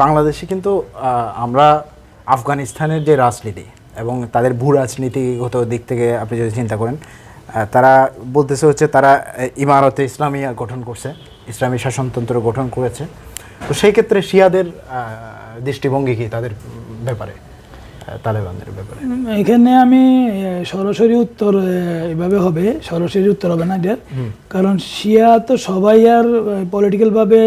বাংলাদেশে কিন্তু আমরা আফগানিস্তানের যে রাজনীতি এবং তাদের ভূ রাজনীতিগত দিক থেকে আপনি যদি চিন্তা করেন, তারা বলতেছে হচ্ছে তারা ইমারতে ইসলামিয়া গঠন করছে, ইসলামী শাসনতন্ত্র গঠন করেছে। তো সেই ক্ষেত্রে শিয়াদের দৃষ্টিভঙ্গি কি তাদের ব্যাপারে, তালেবানদের ব্যাপারে? এখানে আমি সরাসরি উত্তর এভাবে হবে, সরাসরি উত্তর হবে না এটার, কারণ শিয়া তো সবাই আর পলিটিক্যাল ভাবে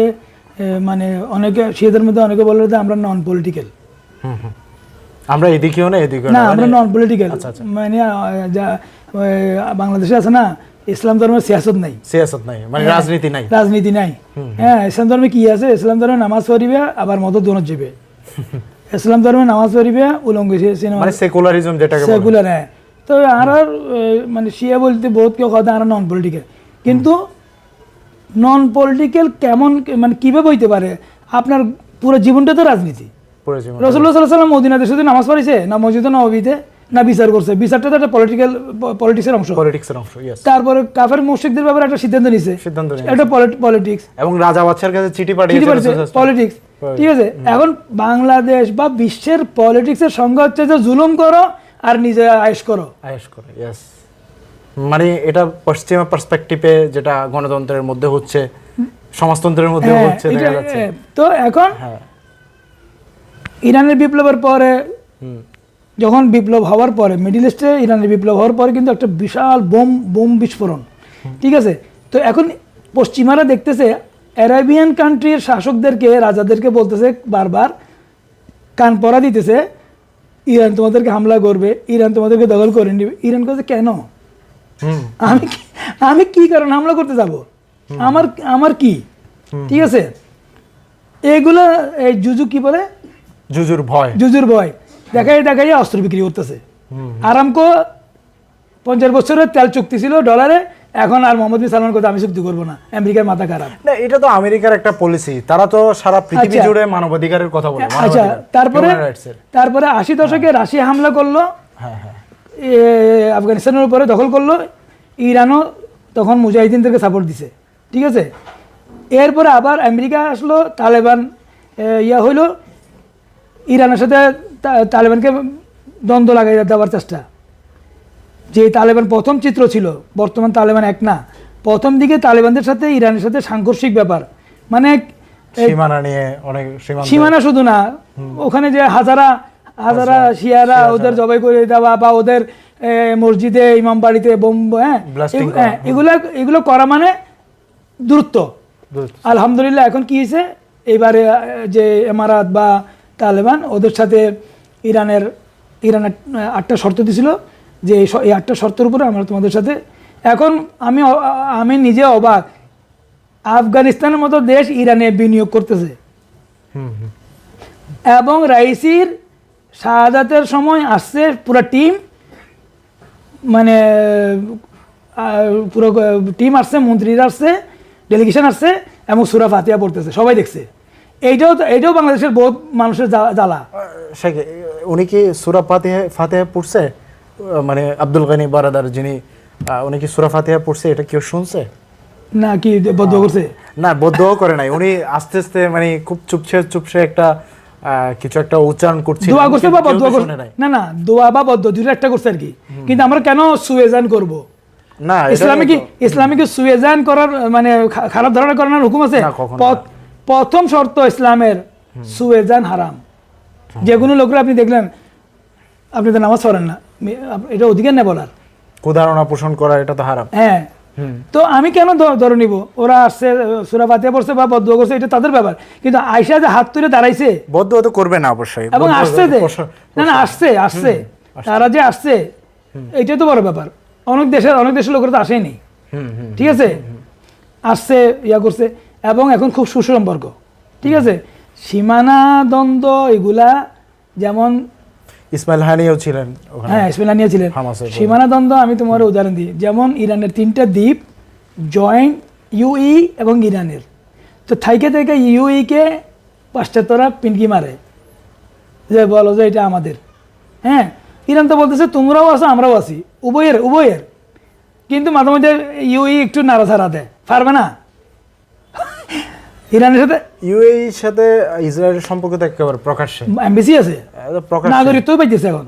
মানে অনেকে শিয়াদের মধ্যে অনেকে বলে যে আমরা নন পলিটিক্যাল, আমরা এদিকেও না এদিকেও না, আমরা নন পলিটিক্যাল। মানে বাংলাদেশে আছে না ইসলাম ধর্মের সিয়াসত নাই, সিয়াসত নাই মানে রাজনীতি নাই, রাজনীতি নাই। হ্যাঁ, ইসলাম ধর্মে কি আছে? ইসলাম ধর্মে নামাজ পড়িবে আবার মত দোনত যাবে। ইসলাম ধর্মে নামাজ পড়িবে উলঙ্গ সিনেমা মানে সেকুলারিজম যেটাকে বলে, সেকুলার। হ্যাঁ, তো আর মানে শিয়া বলতে বহুত কেউ কথা আর নন পলিটিক্যাল, কিন্তু নন পলিটিক্যাল কেমন মানে কিভাবে হইতে পারে? আপনার পুরো জীবনটা তো রাজনীতি। রাসূলুল্লাহ সাল্লাল্লাহু আলাইহি ওয়াসাল্লাম মদিনাতে শুধু নামাজ পড়িছে না মসজিদে নববীতে না বিচার করছে? বিচারটা তো একটা পলিটিক্সের অংশ। তারপরে কাফের মুশরিকদের ব্যাপারে একটা সিদ্ধান্ত নিছে, এটা পলিটিক্স। এবং রাজা বাদশার কাছে চিঠি পাঠিয়েছে, পলিটিক্স। ঠিক আছে, এখন বাংলাদেশ বা বিশ্বের পলিটিক্সের সংজ্ঞা হচ্ছে যে জুলুম করো আর নিজে আয়েশ করো। ইয়েস, মানে এটা পশ্চিমা পার্সপেক্টিভে যেটা গণতন্ত্রের মধ্যে হচ্ছে, সমাজতন্ত্রের মধ্যে হচ্ছে দেখা যাচ্ছে। তো এখন ইরানের বিপ্লবের পরে, যখন বিপ্লব হওয়ার পরে মিডল ইস্টে ইরানের বিপ্লব হওয়ার পরে কিন্তু একটা বিশাল বোম বিস্ফোরণ। ঠিক আছে, তো এখন পশ্চিমারা দেখতেছে অ্যারাবিয়ান কান্ট্রির শাসকদেরকে, রাজাদেরকে বলতেছে বারবার, কান পরা দিতেছে, ইরান তোমাদেরকে হামলা করবে, ইরান তোমাদেরকে দখল করে নিবে। ইরান কাছে কেন? আমি কি কারণ হামলা করতে যাব? আমার কি? ঠিক আছে, এগুলা এই জুজু কি বলে, জুজুর ভয় দেখাই অস্ত্র বিক্রি করতেছে। আরামকো 50 বছরের তেল চুক্তি ছিল ডলারে, এখন আর মোহাম্মদ বিন সালমান কথা আমি চুক্তি করবো না, আমেরিকার মাথা খারাপ। না, এটা তো আমেরিকার একটা পলিসি, তারা তো সারা পৃথিবী জুড়ে মানবাধিকারের কথা বলে। আচ্ছা, তারপরে 80 দশকে রাশিয়া হামলা করলো, আফগানিস্তানের উপরে দখল করলো, ইরানও তখন মুজাহিদিনদেরকে সাপোর্ট দিছে। ঠিক আছে, এরপরে আবার আমেরিকা আসলো, তালেবান হইলো, ইরানের সাথে তালেবানকে দ্বন্দ্ব লাগাই দেওয়ার চেষ্টা। যে তালেবান প্রথম চিত্র ছিল, বর্তমান তালেবান এক না। প্রথম দিকে তালেবানদের সাথে ইরানের সাথে সাংঘর্ষিক ব্যাপার, মানে সীমানা শুধু না, ওখানে যে হাজারা শিয়ারা ওদের জবাই করে দেওয়া বা ওদের মসজিদে ইমাম বাড়িতে বোম, এগুলো করা মানে দূরত্ব। আলহামদুলিল্লাহ এখন কি হয়েছে, এবারে যে এমারাত বা তালেবান ওদের সাথে ইরানের 8টা শর্ত দিছিল, যে এই 8টা শর্তের উপরে আমরা তোমাদের সাথে। এখন আমি নিজে অবাক, আফগানিস্তানের মতো দেশ ইরানে বিনিয়োগ করতেছে, এবং রাইসির শাহাদাতের সময় আসছে পুরো টিম, মানে পুরো টিম আসছে, মন্ত্রীরা আসছে, ডেলিগেশন আসছে, এবং সূরা ফাতিহা পড়তেছে, সবাই দেখছে। এইটাও বাংলাদেশের বহুত মানুষের জ্বালা। উনি কি সূরা ফাতিহা পড়ছে? মানে আব্দুল গনি বারাদার যিনি, উনি কি সূরা ফাতিহা পড়ছে? এটা কেউ শুনছে না? কি বদদোয়া করছে? না, বদদোয়া করে নাই। উনি আস্তে আস্তে মানে খুব চুপসে একটা কিছু একটা উচ্চারণ করছে, দোয়া করছে বা বদদোয়া করছে? না, দোয়া বা বদদোয়া দুটো একটা করছে আর কি। কিন্তু আমরা কেন সুয়েজান করব? না, ইসলামে কি সুয়েজান করার মানে খারাপ ধারণা করার হুকুম আছে? প্রথম শর্ত ইসলামের সুয়েজান হারাম। যেগুলো লোকরা আপনি দেখলেন, আপনি তো নামাজ পড়েন না, এটা অধিকার নেই বলার, কুধারণা পোষণ করা, এটা তো হারাম। হ্যাঁ, তো আমি কেন ধরে নিব? ওরা আসছে, সূরা ফাতিহা পড়ছে বা বদদোয়া করছে, এটা তাদের ব্যাপার। কিন্তু আয়েশা যে হাত তুলে দাঁড়াইছে, বদদোয়া তো করবে না অবশ্যই, এবং আসছে আসছে তারা যে আসছে, এইটাই তো বড় ব্যাপার। অনেক দেশের লোকেরা তো আসেনি। ঠিক আছে, আসছে, করছে, এবং এখন খুব সুসম্পর্ক। ঠিক আছে, সীমানা দ্বন্দ্ব এগুলা, যেমন ইসমাইল হানিও ছিলেন, হ্যাঁ ইসমাইল হানিও ছিলেন। সীমানা দ্বন্দ্ব আমি তোমার উদাহরণ দিই, যেমন ইরানের 3টা দ্বীপ জয়েন্ট, ইউই এবং ইরানের। তো থাইকে ইউইকে পাশ্চাত্যরা পিনকি মারে, যে বলো যে এটা আমাদের। হ্যাঁ, ইরান তো বলতেছে তোমরাও আছো আমরাও আছি, উভয়ের। কিন্তু মাঝে মাঝে ইউই একটু নাড়াছাড়া দেয়, পারবে না। ইরানের সাথে ইউএইর সাথে ইসরায়েলের সম্পর্ক তো একেবারে প্রকাশ্যে এমবেসি আছে, প্রকাশ্যে নাগরিকত্ব পাইতেছে এখন।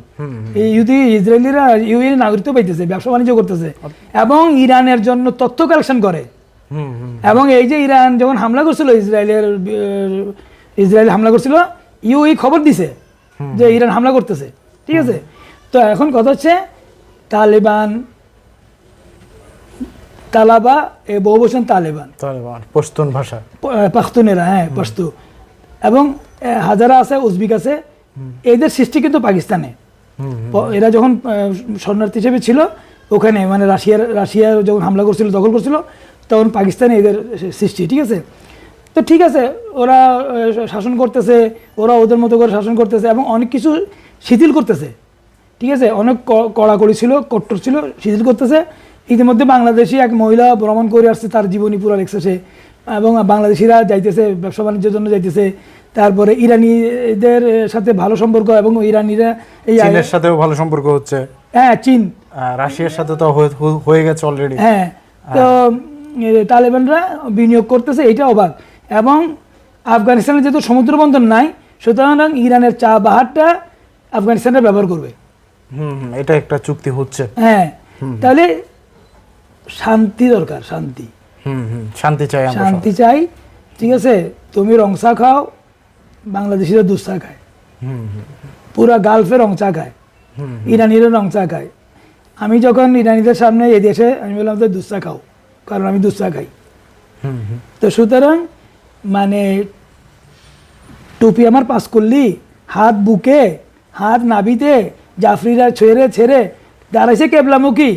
এই ইসরায়েলিরা ইউএই নাগরিকত্ব পাইতেছে, ব্যবসা বাণিজ্য করতেছে এবং ইরানের জন্য তথ্য কালেকশন করে। এবং এই যে ইরান যখন হামলা করছিল, ইসরায়েল হামলা করছিল, ইউএই খবর দিছে যে ইরান হামলা করতেছে, ঠিক আছে। তো এখন কথা হচ্ছে তালাবা বহু বচন তালেবান, পশতুন ভাষা, পাখতুনেরা, হ্যাঁ পশতু, এবং হাজারা আছে, উজবেক আছে, এদের সৃষ্টি কিন্তু পাকিস্তানে। এরা যখন শরণার্থী হিসেবে ছিল ওখানে, মানে রাশিয়া যখন হামলা করছিল, দখল করছিল, তখন পাকিস্তানে এদের সৃষ্টি, ঠিক আছে। তো ঠিক আছে, ওরা শাসন করতেছে, ওরা ওদের মতো করে শাসন করতেছে এবং অনেক কিছু শিথিল করতেছে, ঠিক আছে। অনেক কড়াকড়ি ছিল, কট্টর ছিল, শিথিল করতেছে। ইতিমধ্যে বাংলাদেশি এক মহিলা ভ্রমণ করে আসছে, তার জীবনী পুরো লিখছে সে, এবং বাংলাদেশিরা যাইতেছে, ব্যবসা বাণিজ্যের জন্য যাইতেছে। তারপরে ইরানিদের সাথে ভালো সম্পর্ক, এবং ইরানিরা এই চীনের সাথেও ভালো সম্পর্ক হচ্ছে। হ্যাঁ, চীন, রাশিয়ার সাথে তো হয়ে গেছে অলরেডি। হ্যাঁ, তো তালেবানরা বিনিয়োগ করতেছে, এটা অবাক। এবং আফগানিস্তানের যেহেতু সমুদ্র বন্দর নাই, সুতরাং ইরানের চা বাহারটা আফগানিস্তানরা ব্যবহার করবে। এটা একটা চুক্তি হচ্ছে। হ্যাঁ, তাহলে শান্তি দরকার, শান্তি, শান্তি চাই, শান্তি চাই, ঠিক আছে। তুমি রং চা খাও, বাংলাদেশিরা দুধ চা খায়, পুরা গালফে রং চা খায়, ইরানিরা রং চা খায়। আমি যখন ইরানিদের সামনে এই দেশে, আমি বললাম তো দুধ চা খাও, কারণ আমি দুধ চা খাই। তো সুতরাং মানে টুপি আমার পাস করলি, হাত বুকে, হাত নাভিতে, জাফরিরা ছেড়ে দাঁড়াইছে কেবলামুখী,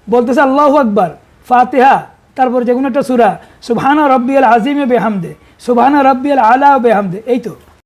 বলতেছে আল্লাহু আকবার, ফাতিহা, তারপর যে কোনো একটা সূরা, সুবহানা রাব্বিয়াল আযীম বেহামদে, সুবহানা রাব্বিয়াল আলা বেহামদে, এই তো।